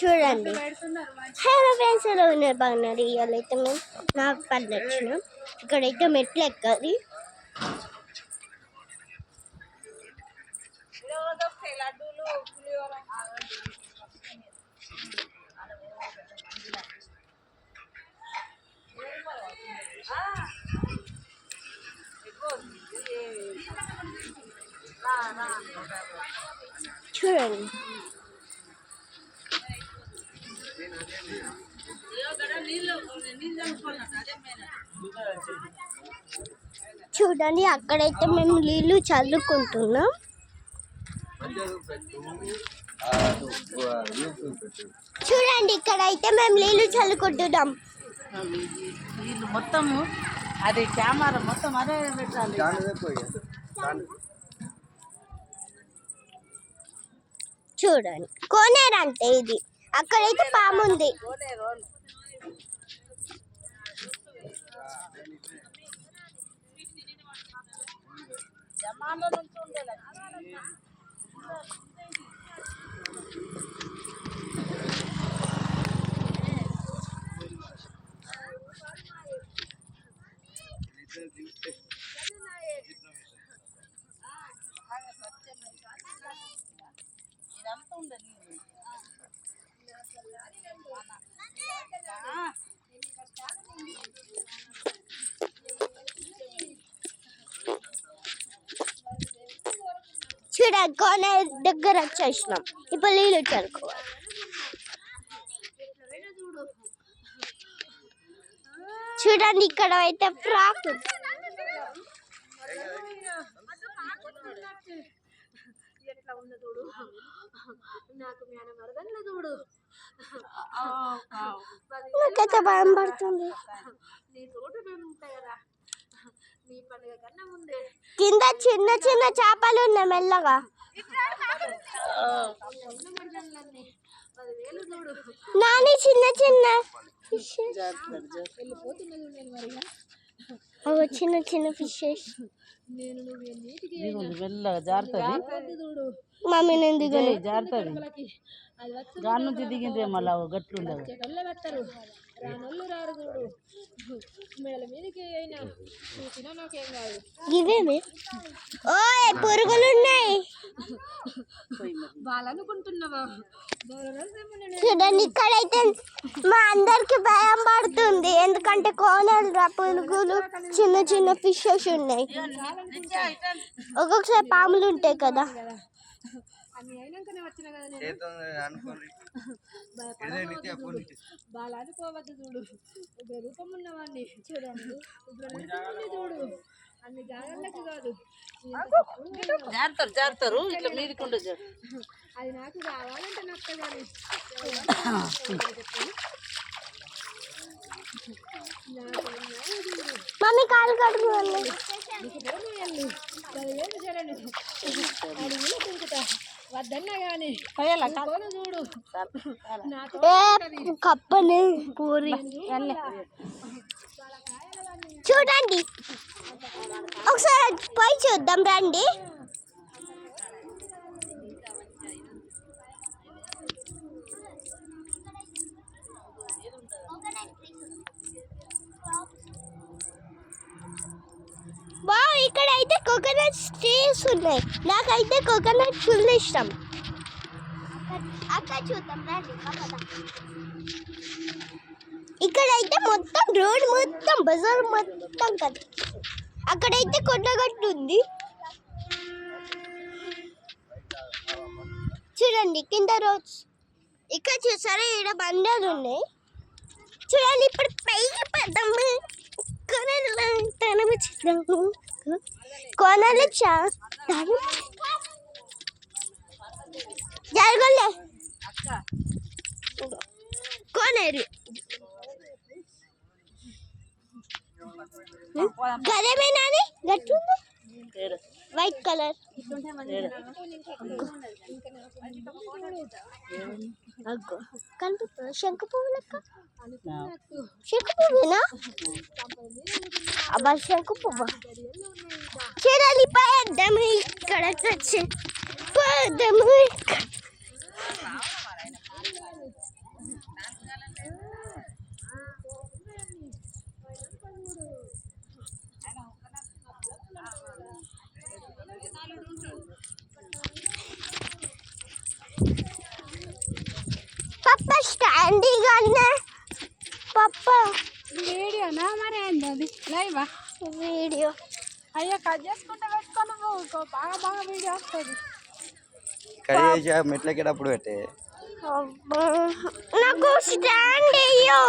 చూడండి hello friends, ఎలా ఉన్నారు? బాగున్నారు. ఇవాళ అయితే మేము నాగపల్లి వచ్చినాం. ఇక్కడైతే మెట్లు ఎక్కాలి. చూడండి చూడండి అక్కడైతే మేము నీళ్ళు చల్లుకుంటున్నాం. చూడండి ఇక్కడైతే మేము నీళ్ళు చల్లుకుంటున్నాం. నీళ్ళు మొత్తము అది కెమెరా మొత్తం అదే పెట్టాలి. చూడండి కోనేరు అంటే ఇది. అక్కడైతే పాము ఉంది. చూడండి కోనేరు దగ్గర వచ్చేసినాం. ఇప్పుడు నీళ్ళు చల్లుకోవాలి. చూడండి ఇక్కడ అయితే ఫ్రాక్ నాకైతే భయం పడుతుంది. కింద చిన్న చిన్న చేపలు ఉన్నాయి మెల్లగా. నాని చిన్న చిన్న చిన్న చిన్న ఫిషెస్. మమ్మీ నేను దిగను. జారుతుంది దాని నుంచి దిగిందే మళ్ళీ గట్లు ఉండదు. ఇవేమి ఓ పురుగులు ఉన్నాయి. చూడండి ఇక్కడైతే మా అందరికి భయం పడుతుంది. ఎందుకంటే కోనలు పురుగులు చిన్న చిన్న ఫిషెస్ ఉన్నాయి. ఒక్కొక్కసారి పాములు ఉంటాయి కదా. రూపం ఉన్నవాడిని చూడండి. చూడు అన్ని జాగ్రత్తలు కాదు. జారుతారు ఇట్లా మీదికుంటే అది నాకు కావాలంటే నచ్చగాని మమ్మీ కాలు కడుపు వద్దన్నా కానీ చూడు కప్పని పూరి. చూడండి ఒకసారి పోయి చూద్దాం రండి. బా ఇక్కడ అయితే కోకోనట్ ట్రీస్ ఉన్నాయి. నాకైతే కోకోనట్ ఫుల్ ఇష్టం. అక్కడ చూద్దాం రండి. ఇక్కడైతే మొత్తం రోడ్ మొత్తం బజార్ మొత్తం కదా. అక్కడైతే కొండగట్టు ఉంది. చూడండి కింద రోడ్స్. ఇక్కడ చూసారా ఈడ బండలు ఉన్నాయి. చూడండి ఇప్పుడు పైకి పడ్డాము. కోనలు జరగలే కోనేరు గదేమేనా గట్టు వైట్ కలర్. కనిపిస్తుంది శంకు పువ్వు లెక్క. శంకు పువ్వేనా? అబ్బా శంకు పువ్వు. చూడాలి పద్దము ఇక్కడ వచ్చి పద్దము. దండిగానే పప్ప వీడియోనా మరి ఏంది అది లైవా వీడియో. అయ్యో కట్ చేసుకుంటే పెట్టుకొని బాగా బాగా వీడియో వస్తుంది. కడిగి చేసి మెట్లెక్కేటప్పుడు పెట్టే అబ్బా, నాకు స్టాండ్ ఇయ్యు.